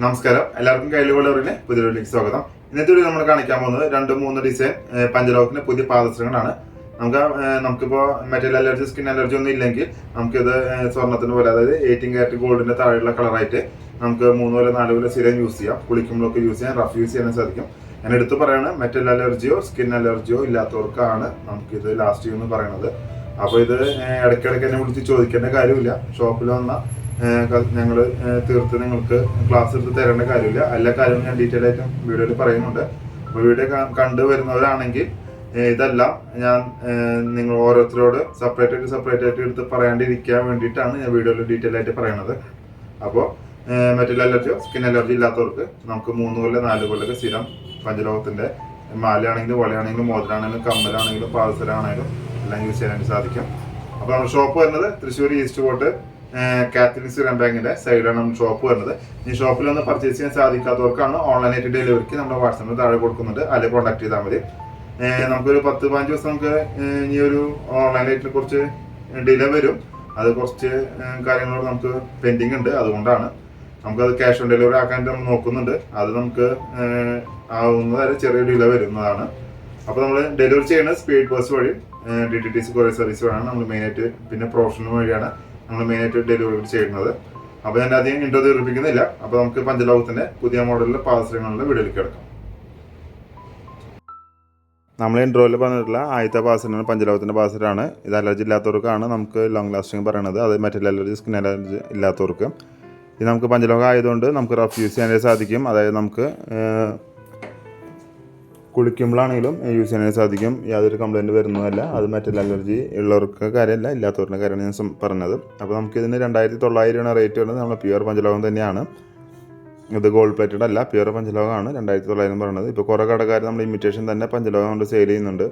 നമസ്കാരം, എല്ലാവർക്കും കയ്യിലുള്ളവരുടെ പുതിയ വീഡിയോയിലേക്ക് സ്വാഗതം. ഇന്നത്തെ വീഡിയോ നമ്മൾ കാണിക്കാൻ പോകുന്നത് 2-3 ഡിസൈൻ പഞ്ചലോകത്തിന്റെ പുതിയ പാദസരങ്ങളാണ്. നമുക്കിപ്പോൾ മെറ്റൽ അലർജി, സ്കിൻ അലർജി ഒന്നും ഇല്ലെങ്കിൽ നമുക്കിത് സ്വർണ്ണത്തിന് പോലെ, അതായത് 18 കാരറ്റ് ഗോൾഡിന്റെ താഴെയുള്ള കളറായിട്ട് നമുക്ക് 3 കൊല്ലം 4 കൊല്ലം സ്ഥിരം യൂസ് ചെയ്യാം. കുളിക്കുമ്പോഴൊക്കെ യൂസ് ചെയ്യാം, റഫ് യൂസ് ചെയ്യാൻ സാധിക്കും. ഞാൻ എടുത്ത് പറയാണ്, മെറ്റൽ അലർജിയോ സ്കിൻ അലർജിയോ ഇല്ലാത്തവർക്കാണ് നമുക്കിത് ലാസ്റ്റ് ചെയ്യുമെന്ന് പറയുന്നത്. അപ്പോൾ ഇത് ഇടയ്ക്കിടയ്ക്ക് എന്നെ വിളിച്ച് ചോദിക്കേണ്ട കാര്യമില്ല. ഷോപ്പിൽ വന്ന ഞങ്ങൾ തീർത്ത് നിങ്ങൾക്ക് ക്ലാസ് എടുത്ത് തരേണ്ട കാര്യമില്ല. എല്ലാ കാര്യവും ഞാൻ ഡീറ്റെയിൽ ആയിട്ടും വീഡിയോയിൽ പറയുന്നുണ്ട്. അപ്പോൾ വീഡിയോ കണ്ടുവരുന്നവരാണെങ്കിൽ ഇതെല്ലാം ഞാൻ നിങ്ങൾ ഓരോരുത്തരോട് സെപ്പറേറ്റ് ആയിട്ട് എടുത്ത് പറയാണ്ടിരിക്കാൻ വേണ്ടിയിട്ടാണ് ഞാൻ വീഡിയോയിൽ ഡീറ്റെയിൽ ആയിട്ട് പറയുന്നത്. അപ്പോൾ മെറ്റൽ അലർജിയോ സ്കിൻ അലർജി ഇല്ലാത്തവർക്ക് നമുക്ക് 3 കൊല്ലം 4 കൊല്ലമൊക്കെ സ്ഥിരം പഞ്ചലോകത്തിൻ്റെ മാലയാണെങ്കിലും വളയാണെങ്കിലും മോതിരാണെങ്കിലും കമ്മലാണെങ്കിലും പാദസരമാണെങ്കിലും എല്ലാം യൂസ് ചെയ്യാനായിട്ട് സാധിക്കും. അപ്പോൾ നമ്മുടെ ഷോപ്പ് വരുന്നത് തൃശ്ശൂർ ഈസ്റ്റ് കോട്ട് കാത്തലിക് സിറം ബാങ്കിന്റെ സൈഡിലാണ് നമ്മുടെ ഷോപ്പ് വരുന്നത്. ഈ ഷോപ്പിൽ ഒന്ന് പർച്ചേസ് ചെയ്യാൻ സാധിക്കാത്തവർക്കാണ് ഓൺലൈനായിട്ട് ഡെലിവറിക്ക് നമ്മുടെ വാട്സാപ്പിൽ താഴെ കൊടുക്കുന്നുണ്ട്. അതിൽ കോൺടാക്ട് ചെയ്താൽ മതി. നമുക്കൊരു 10-15 ദിവസം നമുക്ക് ഇനി ഒരു ഓൺലൈനായിട്ട് കുറച്ച് ഡിലേ വരും. അത് കുറച്ച് കാര്യങ്ങളോട് നമുക്ക് പെൻഡിങ് ഉണ്ട്. അതുകൊണ്ടാണ് നമുക്കത് ക്യാഷ് ഓൺ ഡെലിവറി ആക്കാൻ നമ്മൾ നോക്കുന്നുണ്ട്. അത് നമുക്ക് ആവുന്നത് വരെ ചെറിയ ഡിലേ വരുന്നതാണ്. അപ്പോൾ നമ്മൾ ഡെലിവറി ചെയ്യുന്നത് സ്പീഡ് പോസ്റ്റ് വഴി DTDC കൊറിയർ സർവീസ് വഴിയാണ് നമ്മൾ മെയിനായിട്ട്, പിന്നെ പ്രൊഫഷണൽ വഴിയാണ് നമ്മൾ മെയിനായിട്ട് ഡെലിവറി ചെയ്യുന്നത്. അപ്പോൾ ഞാൻ അധികം ഇൻട്രോ തീർപ്പിക്കുന്നില്ല. അപ്പോൾ നമുക്ക് പഞ്ചലോകത്തിന്റെ പുതിയ മോഡലിലെ പാദസരങ്ങളുടെ വീഡിയോയിലേക്ക് കിടക്കാം. നമ്മൾ ഇൻട്രോയിൽ പറഞ്ഞിട്ടുള്ള ആദ്യത്തെ പാദസരമാണ് പഞ്ചലോകത്തിന്റെ പാദസരമാണ്. ഇത് അലർജി ഇല്ലാത്തവർക്കാണ് നമുക്ക് ലോങ് ലാസ്റ്റിംഗ് പറയുന്നത്. അത് മെറ്റൽ അലർജി, സ്കിൻ അലർജി ഇല്ലാത്തവർക്ക് ഇത് നമുക്ക് പഞ്ചലോകം ആയതുകൊണ്ട് നമുക്ക് റഫ് യൂസ് ചെയ്യാനായിട്ട് സാധിക്കും. അതായത് നമുക്ക് കുളിക്കുമ്പോഴാണെങ്കിലും യൂസ് ചെയ്യാനായിട്ട് സാധിക്കും. യാതൊരു കംപ്ലയിൻറ്റ് വരുന്നതല്ല. അത് മെറ്റൽ അലർജി ഉള്ളവർക്ക് കാര്യമല്ല, ഇല്ലാത്തവരുടെ കാര്യമാണ് ഞാൻ പറഞ്ഞത്. അപ്പോൾ നമുക്കിതിന് 2900 റേറ്റ് വരുന്നത്. നമ്മൾ പ്യുവർ പഞ്ചലോകം തന്നെയാണ്. ഇത് ഗോൾഡ് പ്ലേറ്റഡ് അല്ല, പ്യുവർ പഞ്ചലോകമാണ് 2900 പറയുന്നത്. ഇപ്പോൾ കുറേ കടക്കാർ നമ്മൾ ഇമിറ്റേഷൻ തന്നെ പഞ്ചലോകം കൊണ്ട് സെയിൽ ചെയ്യുന്നുണ്ട്.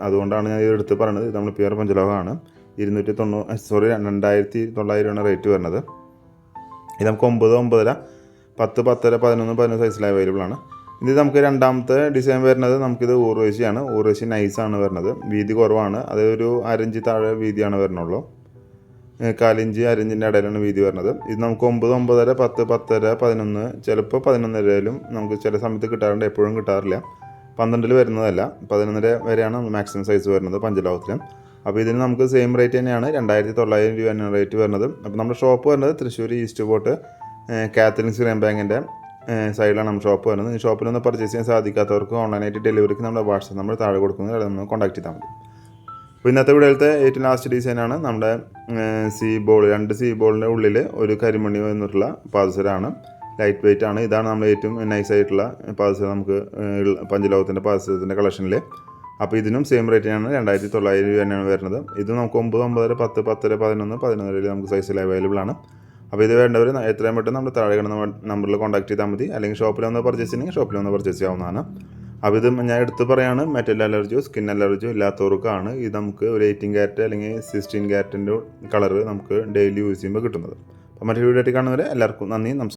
അതുകൊണ്ടാണ് ഞാൻ ഇത് എടുത്ത് പറയുന്നത്. ഇത് നമ്മൾ പ്യുവർ പഞ്ചലോകമാണ്. 2900 റേറ്റ് വരുന്നത്. ഇത് നമുക്ക് 9, 9.5, 10, 10.5, 11, 11 സൈസിൽ അവൈലബിൾ ആണ്. ഇത് നമുക്ക് രണ്ടാമത്തെ ഡിസൈൻ വരുന്നത്. നമുക്കിത് ഊർവശിയാണ്. ഊർവശി നൈസാണ് വരുന്നത്. വീതി കുറവാണ്. അത് ഒരു 1/2 ഇഞ്ച് താഴെ വീതിയാണ് വരുന്നുള്ളൂ. 1/4 ഇഞ്ച് 1/2 ഇഞ്ചിൻ്റെ ഇടയിലാണ് വീതി വരുന്നത്. ഇത് നമുക്ക് 9, 9.5, 10, 10.5, 11, ചിലപ്പോൾ 11.5 നമുക്ക് ചില സമയത്ത് കിട്ടാറുണ്ട്, എപ്പോഴും കിട്ടാറില്ല. 12 വരുന്നതല്ല, 11 വരെയാണ് മാക്സിമം സൈസ് വരുന്നത് പഞ്ചലോകത്തിന്. അപ്പോൾ ഇതിന് നമുക്ക് സെയിം റേറ്റ് തന്നെയാണ്, 2900 രൂപയാണ് റേറ്റ് വരുന്നത്. അപ്പോൾ നമ്മുടെ ഷോപ്പ് വരുന്നത് തൃശ്ശൂർ ഈസ്റ്റ് കോട്ട് കാത്തലിക് സിറം ബാങ്കിൻ്റെ സൈഡിലാണ് നമ്മുടെ ഷോപ്പ് വരുന്നത്. ഈ ഷോപ്പിലൊന്ന് പർച്ചേസ് ചെയ്യാൻ സാധിക്കാത്തവർക്ക് ഓൺലൈനായിട്ട് ഡെലിവറിക്ക് നമ്മുടെ വാട്സാപ്പ് നമ്പർ താഴെ കൊടുക്കുന്നത്, അതിൽ നിന്ന് കോൺടാക്ട് ചെയ്താൽ മതി. അപ്പോൾ ഇന്നത്തെ വീഡിയോയിലത്തെ ഏറ്റവും ലാസ്റ്റ് ഡിസൈനാണ് നമ്മുടെ സീ ബോൾ. 2 സീ ബോളിൻ്റെ ഉള്ളിൽ ഒരു കരിമണി വന്നിട്ടുള്ള പാദസരമാണ്. ലൈറ്റ് വെയിറ്റ് ആണ്. ഇതാണ് നമ്മൾ ഏറ്റവും നൈസായിട്ടുള്ള പാദസരം നമുക്ക് പഞ്ചലോകത്തിൻ്റെ പാദസരത്തിൻ്റെ കളക്ഷനിൽ. അപ്പോൾ ഇതിനും സെയിം റേറ്റ് ആണ്, 2900 രൂപ തന്നെയാണ് വരുന്നത്. ഇത് നമുക്ക് 9, 9.5, 10, 10, 11, 11 നമുക്ക് സൈസിൽ അവൈലബിൾ ആണ്. അപ്പോൾ ഇത് വേണ്ടവർ എത്രയും പെട്ടെന്ന് നമ്മൾ താഴെ കിടന്ന നമ്പറിൽ കോൺടാക്ട് ചെയ്താൽ മതി. അല്ലെങ്കിൽ ഷോപ്പിൽ വന്ന് പർച്ചേസ് ചെയ്യണമെങ്കിൽ ഷോപ്പിൽ വന്ന് പർച്ചേസ് ചെയ്യാവുന്നതാണ്. അപ്പോൾ ഇത് ഞാൻ എടുത്ത് പറയുകയാണ്, മെറ്റൽ അലർജിയോ സ്കിൻ അലർജിയോ ഇല്ലാത്തവർക്കാണ് ഇത് നമുക്ക് ഒരു 18 കാരറ്റ് അല്ലെങ്കിൽ 16 കാരറ്റിൻ്റെ കളറ് നമുക്ക് ഡെയിലി യൂസ് ചെയ്യുമ്പോൾ കിട്ടുന്നത്. അപ്പോൾ മറ്റൊരു വീഡിയോ ആയിട്ട് കാണുന്നവരെ എല്ലാവർക്കും നന്ദി, നമസ്കാരം.